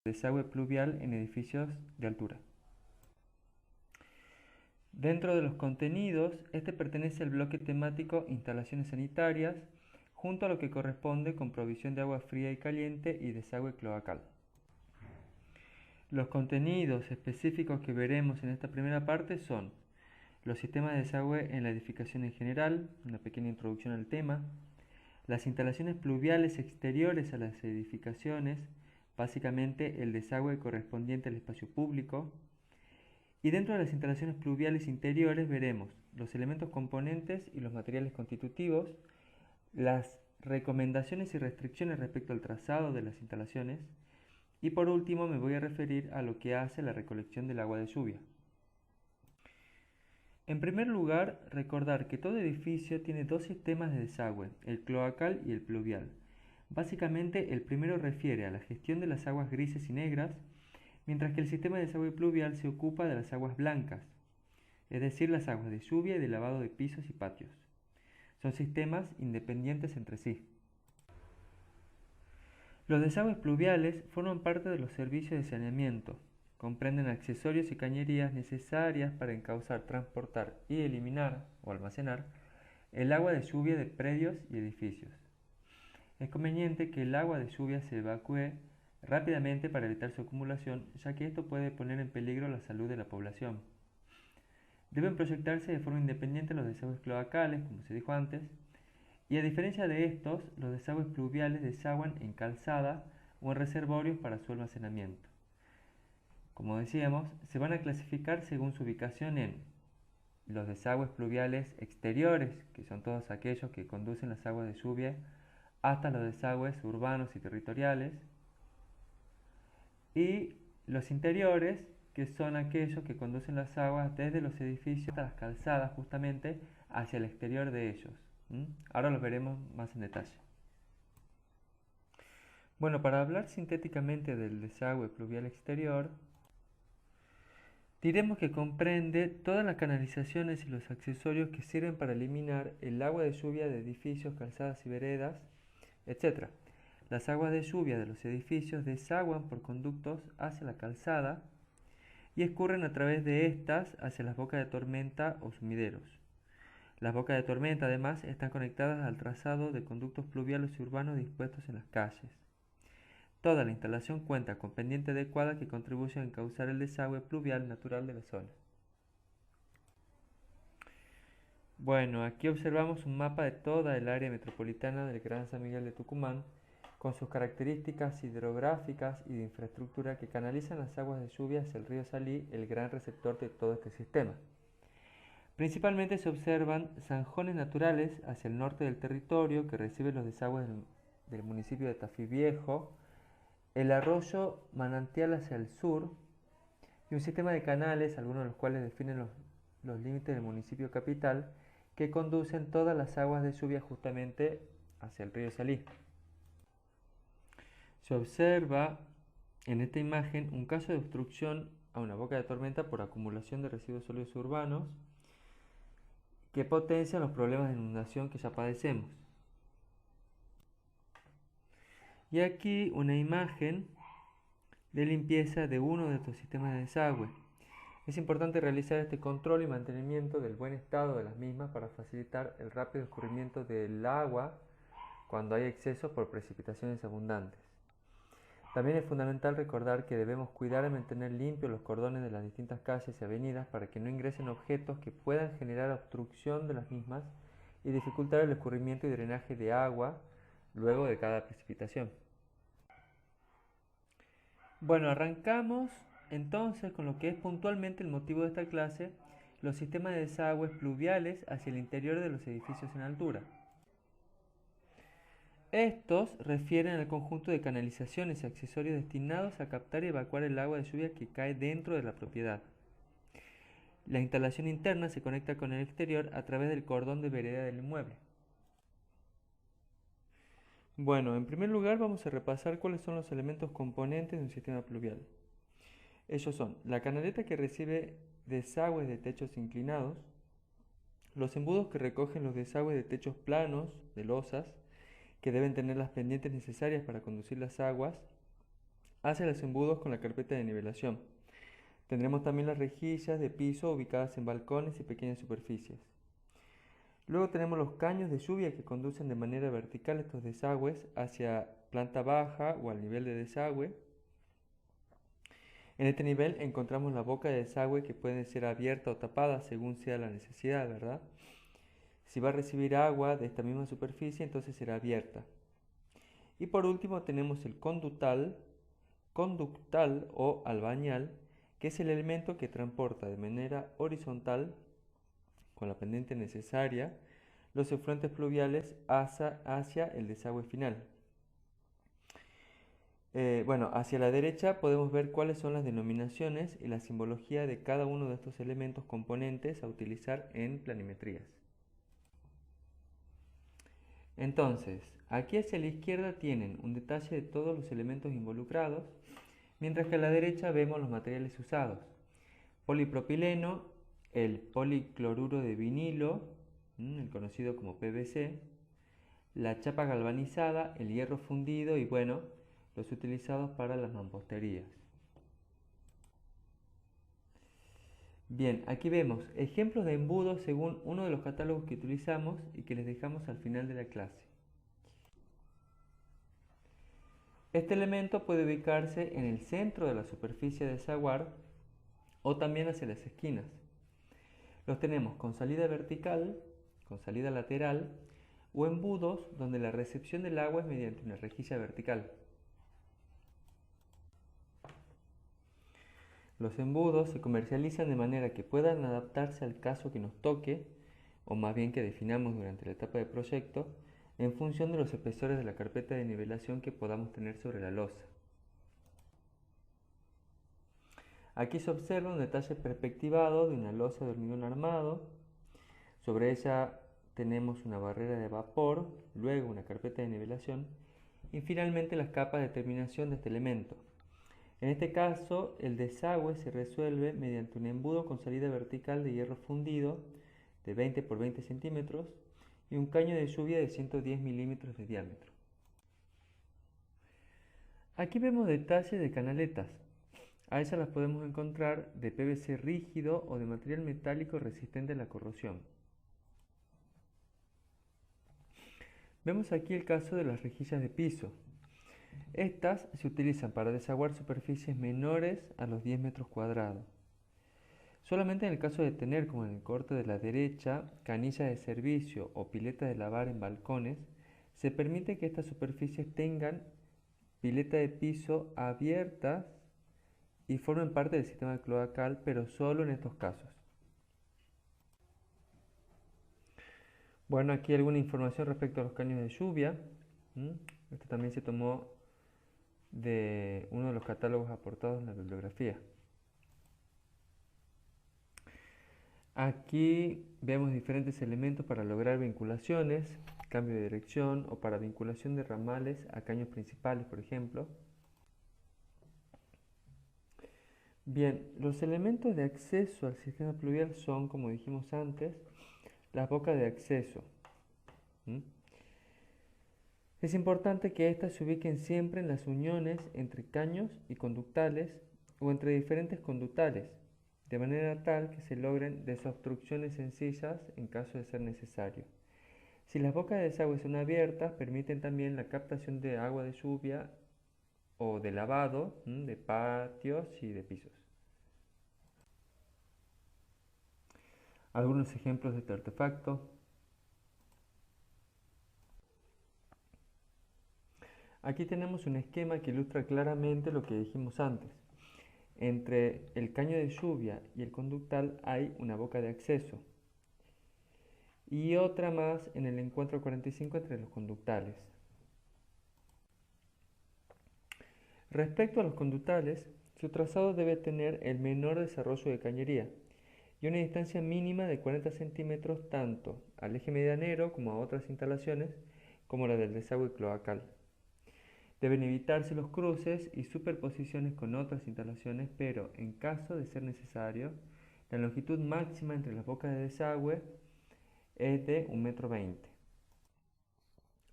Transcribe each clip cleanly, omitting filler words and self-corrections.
desagüe pluvial en edificios de altura. Dentro de los contenidos, este pertenece al bloque temático Instalaciones sanitarias, junto a lo que corresponde con provisión de agua fría y caliente y desagüe cloacal. Los contenidos específicos que veremos en esta primera parte son los sistemas de desagüe en la edificación en general, una pequeña introducción al tema, las instalaciones pluviales exteriores a las edificaciones, básicamente el desagüe correspondiente al espacio público, y dentro de las instalaciones pluviales interiores veremos los elementos componentes y los materiales constitutivos, las recomendaciones y restricciones respecto al trazado de las instalaciones, y por último me voy a referir a lo que hace la recolección del agua de lluvia. En primer lugar, recordar que todo edificio tiene dos sistemas de desagüe, el cloacal y el pluvial. Básicamente, el primero refiere a la gestión de las aguas grises y negras, mientras que el sistema de desagüe pluvial se ocupa de las aguas blancas, es decir, las aguas de lluvia y de lavado de pisos y patios. Son sistemas independientes entre sí. Los desagües pluviales forman parte de los servicios de saneamiento. Comprenden accesorios y cañerías necesarias para encauzar, transportar y eliminar o almacenar el agua de lluvia de predios y edificios. Es conveniente que el agua de lluvia se evacúe rápidamente para evitar su acumulación, ya que esto puede poner en peligro la salud de la población. Deben proyectarse de forma independiente los desagües cloacales, como se dijo antes, y a diferencia de estos, los desagües pluviales desaguan en calzada o en reservorios para su almacenamiento. Como decíamos, se van a clasificar según su ubicación en los desagües pluviales exteriores, que son todos aquellos que conducen las aguas de lluvia, hasta los desagües urbanos y territoriales, y los interiores, que son aquellos que conducen las aguas desde los edificios hasta las calzadas, justamente hacia el exterior de ellos. Ahora los veremos más en detalle. Bueno, para hablar sintéticamente del desagüe pluvial exterior, diremos que comprende todas las canalizaciones y los accesorios que sirven para eliminar el agua de lluvia de edificios, calzadas y veredas, etc. Las aguas de lluvia de los edificios desaguan por conductos hacia la calzada y escurren a través de estas hacia las bocas de tormenta o sumideros. Las bocas de tormenta, además, están conectadas al trazado de conductos pluviales y urbanos dispuestos en las calles. Toda la instalación cuenta con pendiente adecuada que contribuye a encauzar el desagüe pluvial natural de la zona. Bueno, aquí observamos un mapa de toda el área metropolitana del Gran San Miguel de Tucumán, con sus características hidrográficas y de infraestructura que canalizan las aguas de lluvia hacia el río Salí, el gran receptor de todo este sistema. Principalmente se observan zanjones naturales hacia el norte del territorio que reciben los desagües del municipio de Tafí Viejo, el arroyo manantial hacia el sur y un sistema de canales, algunos de los cuales definen los límites del municipio capital, que conducen todas las aguas de lluvia justamente hacia el río Salí. Se observa en esta imagen un caso de obstrucción a una boca de tormenta por acumulación de residuos sólidos urbanos que potencian los problemas de inundación que ya padecemos. Y aquí una imagen de limpieza de uno de estos sistemas de desagüe. Es importante realizar este control y mantenimiento del buen estado de las mismas para facilitar el rápido escurrimiento del agua cuando hay exceso por precipitaciones abundantes. También es fundamental recordar que debemos cuidar y mantener limpios los cordones de las distintas calles y avenidas para que no ingresen objetos que puedan generar obstrucción de las mismas y dificultar el escurrimiento y drenaje de agua luego de cada precipitación. Bueno, arrancamos entonces con lo que es puntualmente el motivo de esta clase, los sistemas de desagües pluviales hacia el interior de los edificios en altura. Estos refieren al conjunto de canalizaciones y accesorios destinados a captar y evacuar el agua de lluvia que cae dentro de la propiedad. La instalación interna se conecta con el exterior a través del cordón de vereda del inmueble. Bueno, en primer lugar vamos a repasar cuáles son los elementos componentes de un sistema pluvial. Ellos son la canaleta que recibe desagües de techos inclinados, los embudos que recogen los desagües de techos planos, de losas, que deben tener las pendientes necesarias para conducir las aguas hacia los embudos con la carpeta de nivelación. Tendremos también las rejillas de piso ubicadas en balcones y pequeñas superficies. Luego tenemos los caños de lluvia que conducen de manera vertical estos desagües hacia planta baja o al nivel de desagüe. En este nivel encontramos la boca de desagüe que puede ser abierta o tapada según sea la necesidad, ¿verdad? Si va a recibir agua de esta misma superficie, entonces será abierta. Y por último tenemos el conductal o albañal, que es el elemento que transporta de manera horizontal, con la pendiente necesaria, los efluentes pluviales hacia el desagüe final. Hacia la derecha podemos ver cuáles son las denominaciones y la simbología de cada uno de estos elementos componentes a utilizar en planimetrías. Entonces, aquí hacia la izquierda tienen un detalle de todos los elementos involucrados, mientras que a la derecha vemos los materiales usados. Polipropileno, el policloruro de vinilo, el conocido como PVC, la chapa galvanizada, el hierro fundido y los utilizados para las mamposterías. Bien, aquí vemos ejemplos de embudos según uno de los catálogos que utilizamos y que les dejamos al final de la clase. Este elemento puede ubicarse en el centro de la superficie de desaguar o también hacia las esquinas. Los tenemos con salida vertical, con salida lateral o embudos donde la recepción del agua es mediante una rejilla vertical. Los embudos se comercializan de manera que puedan adaptarse al caso que nos toque, o más bien que definamos durante la etapa de proyecto, en función de los espesores de la carpeta de nivelación que podamos tener sobre la losa. Aquí se observa un detalle perspectivado de una losa de hormigón armado. Sobre ella tenemos una barrera de vapor, luego una carpeta de nivelación y finalmente las capas de terminación de este elemento. En este caso, el desagüe se resuelve mediante un embudo con salida vertical de hierro fundido de 20 por 20 centímetros y un caño de lluvia de 110 milímetros de diámetro. Aquí vemos detalles de canaletas. A ellas las podemos encontrar de PVC rígido o de material metálico resistente a la corrosión. Vemos aquí el caso de las rejillas de piso. Estas se utilizan para desaguar superficies menores a los 10 metros cuadrados. Solamente en el caso de tener, como en el corte de la derecha, canillas de servicio o piletas de lavar en balcones, se permite que estas superficies tengan pileta de piso abiertas y formen parte del sistema cloacal, pero solo en estos casos. Bueno, aquí alguna información respecto a los caños de lluvia. Esto también se tomó de uno de los catálogos aportados en la bibliografía. Aquí vemos diferentes elementos para lograr vinculaciones, cambio de dirección o para vinculación de ramales a caños principales, por ejemplo. Bien, los elementos de acceso al sistema pluvial son, como dijimos antes, las bocas de acceso. Es importante que éstas se ubiquen siempre en las uniones entre caños y conductales o entre diferentes conductales, de manera tal que se logren desobstrucciones sencillas en caso de ser necesario. Si las bocas de desagüe son abiertas, permiten también la captación de agua de lluvia o de lavado de patios y de pisos. Algunos ejemplos de este artefacto. Aquí tenemos un esquema que ilustra claramente lo que dijimos antes. Entre el caño de lluvia y el conductal hay una boca de acceso y otra más en el encuentro 45 entre los conductales. Respecto a los conductales, su trazado debe tener el menor desarrollo de cañería y una distancia mínima de 40 centímetros tanto al eje medianero como a otras instalaciones como la del desagüe cloacal. Deben evitarse los cruces y superposiciones con otras instalaciones, pero en caso de ser necesario, la longitud máxima entre las bocas de desagüe es de 1,20 m.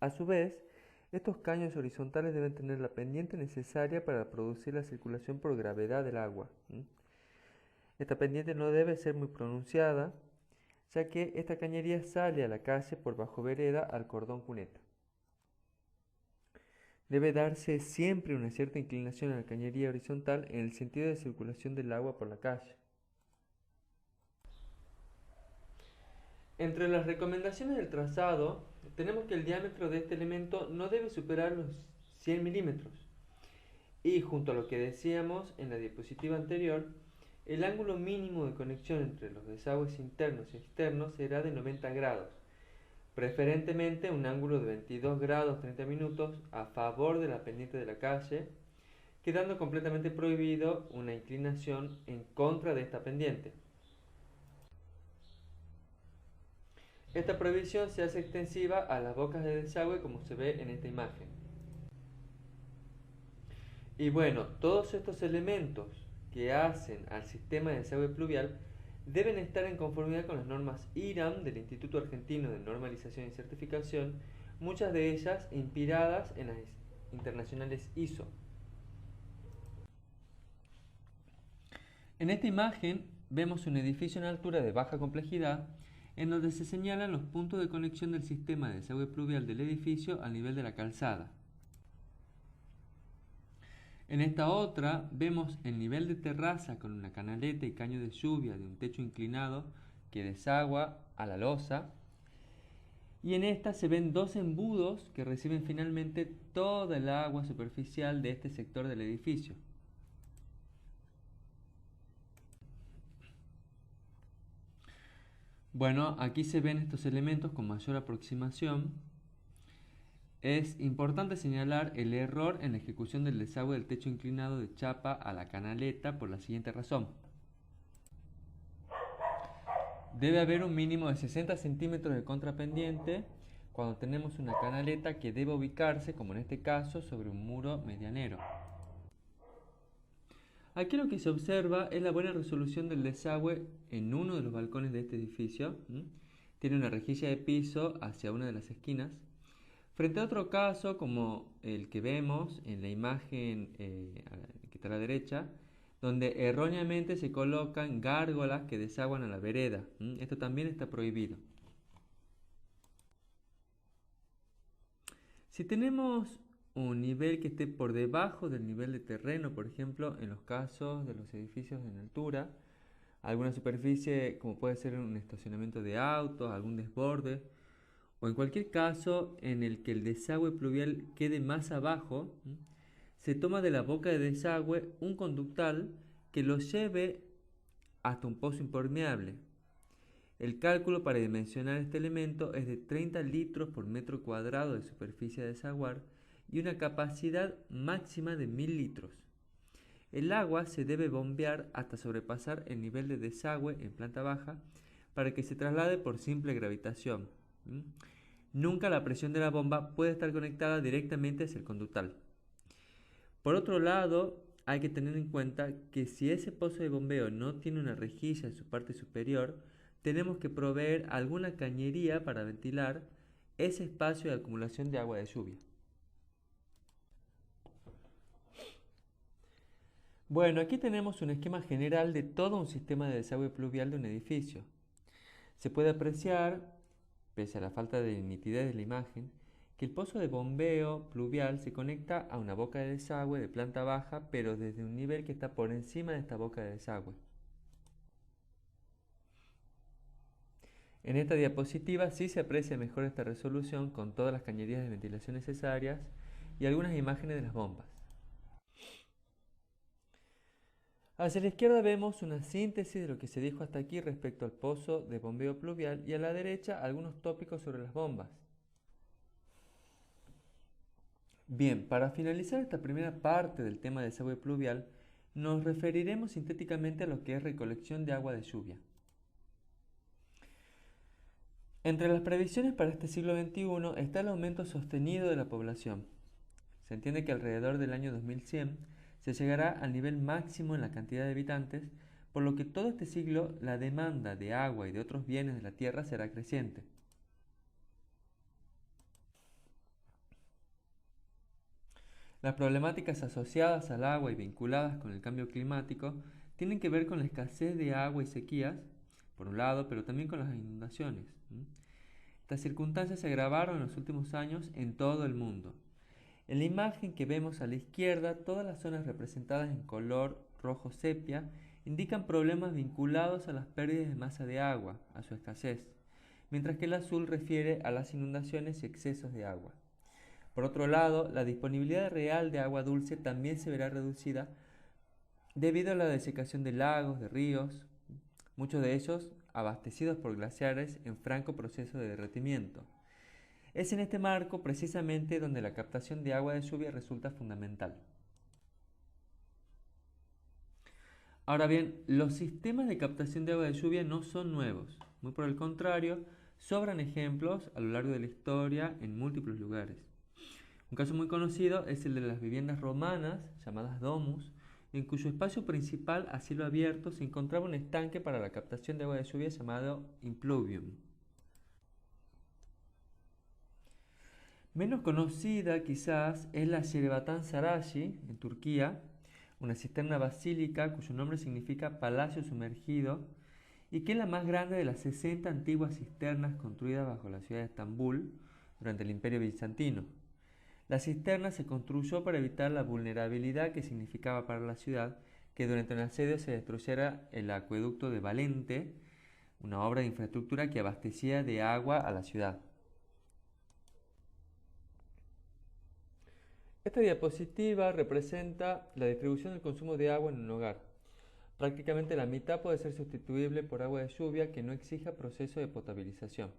A su vez, Estos caños horizontales deben tener la pendiente necesaria para producir la circulación por gravedad del agua. Esta pendiente no debe ser muy pronunciada, ya que esta cañería sale a la calle por bajo vereda al cordón cuneta. Debe darse siempre una cierta inclinación a la cañería horizontal en el sentido de circulación del agua por la calle. Entre las recomendaciones del trazado, tenemos que el diámetro de este elemento no debe superar los 100 milímetros. Y junto a lo que decíamos en la diapositiva anterior, el ángulo mínimo de conexión entre los desagües internos y externos será de 90 grados, preferentemente un ángulo de 22 grados 30 minutos a favor de la pendiente de la calle, quedando completamente prohibido una inclinación en contra de esta pendiente. Esta prohibición se hace extensiva a las bocas de desagüe como se ve en esta imagen. Y bueno, todos estos elementos que hacen al sistema de desagüe pluvial deben estar en conformidad con las normas IRAM del Instituto Argentino de Normalización y Certificación, muchas de ellas inspiradas en las internacionales ISO. En esta imagen vemos un edificio en altura de baja complejidad en donde se señalan los puntos de conexión del sistema de desagüe pluvial del edificio al nivel de la calzada. En esta otra vemos el nivel de terraza con una canaleta y caño de lluvia de un techo inclinado que desagua a la losa. Y en esta se ven dos embudos que reciben finalmente toda el agua superficial de este sector del edificio. Bueno, aquí se ven estos elementos con mayor aproximación. Es importante señalar el error en la ejecución del desagüe del techo inclinado de chapa a la canaleta por la siguiente razón. Debe haber un mínimo de 60 centímetros de contrapendiente cuando tenemos una canaleta que debe ubicarse, como en este caso, sobre un muro medianero. Aquí lo que se observa es la buena resolución del desagüe en uno de los balcones de este edificio. Tiene una rejilla de piso hacia una de las esquinas. Frente a otro caso, como el que vemos en la imagen que está a la derecha, donde erróneamente se colocan gárgolas que desaguan a la vereda. Esto también está prohibido. Si tenemos un nivel que esté por debajo del nivel de terreno, por ejemplo, en los casos de los edificios en altura, alguna superficie como puede ser un estacionamiento de autos, algún desborde, o en cualquier caso en el que el desagüe pluvial quede más abajo, se toma de la boca de desagüe un conductal que lo lleve hasta un pozo impermeable. El cálculo para dimensionar este elemento es de 30 litros por metro cuadrado de superficie a desaguar y una capacidad máxima de 1000 litros. El agua se debe bombear hasta sobrepasar el nivel de desagüe en planta baja para que se traslade por simple gravitación. Nunca la presión de la bomba puede estar conectada directamente hacia el conductal. Por otro lado, hay que tener en cuenta que si ese pozo de bombeo no tiene una rejilla en su parte superior, tenemos que proveer alguna cañería para ventilar ese espacio de acumulación de agua de lluvia. Bueno, aquí tenemos un esquema general de todo un sistema de desagüe pluvial de un edificio. Se puede apreciar, pese a la falta de nitidez de la imagen, que el pozo de bombeo pluvial se conecta a una boca de desagüe de planta baja, pero desde un nivel que está por encima de esta boca de desagüe. En esta diapositiva sí se aprecia mejor esta resolución con todas las cañerías de ventilación necesarias y algunas imágenes de las bombas. Hacia la izquierda vemos una síntesis de lo que se dijo hasta aquí respecto al pozo de bombeo pluvial y a la derecha algunos tópicos sobre las bombas. Bien, para finalizar esta primera parte del tema de desagüe pluvial, nos referiremos sintéticamente a lo que es recolección de agua de lluvia. Entre las previsiones para este siglo XXI está el aumento sostenido de la población. Se entiende que alrededor del año 2100 se llegará al nivel máximo en la cantidad de habitantes, por lo que todo este siglo la demanda de agua y de otros bienes de la tierra será creciente. Las problemáticas asociadas al agua y vinculadas con el cambio climático tienen que ver con la escasez de agua y sequías, por un lado, pero también con las inundaciones. Estas circunstancias se agravaron en los últimos años en todo el mundo. En la imagen que vemos a la izquierda, todas las zonas representadas en color rojo sepia indican problemas vinculados a las pérdidas de masa de agua, a su escasez, mientras que el azul refiere a las inundaciones y excesos de agua. Por otro lado, la disponibilidad real de agua dulce también se verá reducida debido a la desecación de lagos, de ríos, muchos de ellos abastecidos por glaciares en franco proceso de derretimiento. Es en este marco precisamente donde la captación de agua de lluvia resulta fundamental. Ahora bien, los sistemas de captación de agua de lluvia no son nuevos, muy por el contrario, sobran ejemplos a lo largo de la historia en múltiples lugares. Un caso muy conocido es el de las viviendas romanas, llamadas domus, en cuyo espacio principal a cielo abierto se encontraba un estanque para la captación de agua de lluvia llamado impluvium. Menos conocida quizás es la Yerebatan Sarayı en Turquía, una cisterna basílica cuyo nombre significa palacio sumergido y que es la más grande de las 60 antiguas cisternas construidas bajo la ciudad de Estambul durante el Imperio Bizantino. La cisterna se construyó para evitar la vulnerabilidad que significaba para la ciudad que durante el asedio se destruyera el acueducto de Valente, una obra de infraestructura que abastecía de agua a la ciudad. Esta diapositiva representa la distribución del consumo de agua en un hogar. Prácticamente la mitad puede ser sustituible por agua de lluvia que no exija proceso de potabilización.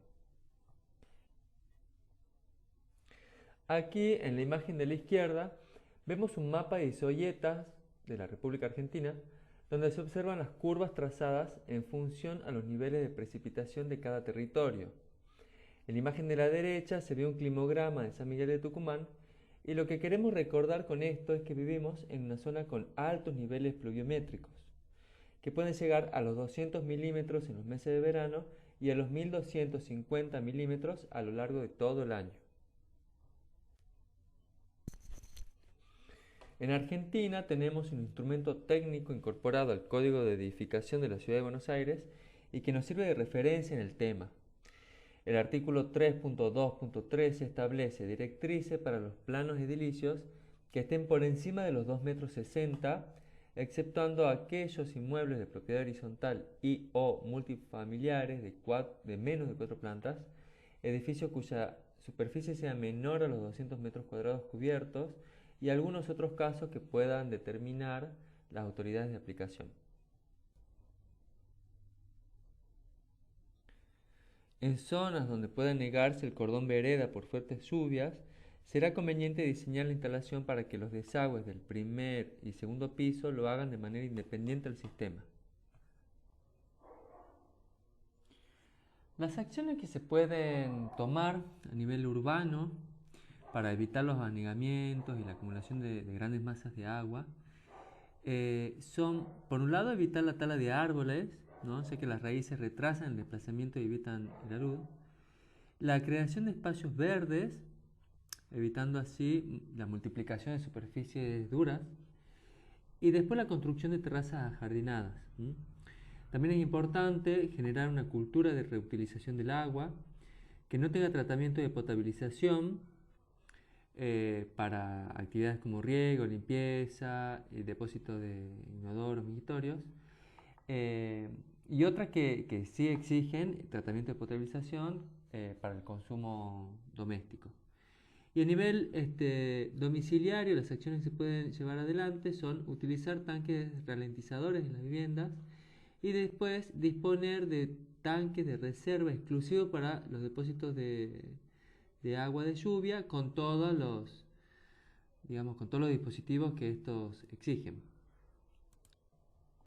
Aquí en la imagen de la izquierda vemos un mapa de isoyetas de la República Argentina donde se observan las curvas trazadas en función a los niveles de precipitación de cada territorio. En la imagen de la derecha se ve un climograma de San Miguel de Tucumán y lo que queremos recordar con esto es que vivimos en una zona con altos niveles pluviométricos, que pueden llegar a los 200 milímetros en los meses de verano y a los 1250 milímetros a lo largo de todo el año. En Argentina tenemos un instrumento técnico incorporado al Código de Edificación de la Ciudad de Buenos Aires y que nos sirve de referencia en el tema. El artículo 3.2.13 establece directrices para los planos edilicios que estén por encima de los 2,60 m, exceptuando aquellos inmuebles de propiedad horizontal y o multifamiliares de menos de 4 plantas, edificios cuya superficie sea menor a los 200 metros cuadrados cubiertos y algunos otros casos que puedan determinar las autoridades de aplicación. En zonas donde pueda negarse el cordón vereda por fuertes lluvias, será conveniente diseñar la instalación para que los desagües del primer y segundo piso lo hagan de manera independiente del sistema. Las acciones que se pueden tomar a nivel urbano para evitar los anegamientos y la acumulación de grandes masas de agua son, por un lado, evitar la tala de árboles, ¿no? Sé que las raíces retrasan el desplazamiento y evitan el alud. La creación de espacios verdes, evitando así la multiplicación de superficies duras. Y después la construcción de terrazas ajardinadas. También es importante generar una cultura de reutilización del agua, que no tenga tratamiento de potabilización para actividades como riego, limpieza, depósito de inodoros, migitorios. Y otras que sí exigen tratamiento de potabilización para el consumo doméstico. Y a nivel domiciliario, las acciones que se pueden llevar adelante son utilizar tanques ralentizadores en las viviendas y después disponer de tanques de reserva exclusivos para los depósitos de agua de lluvia con todos los dispositivos que estos exigen.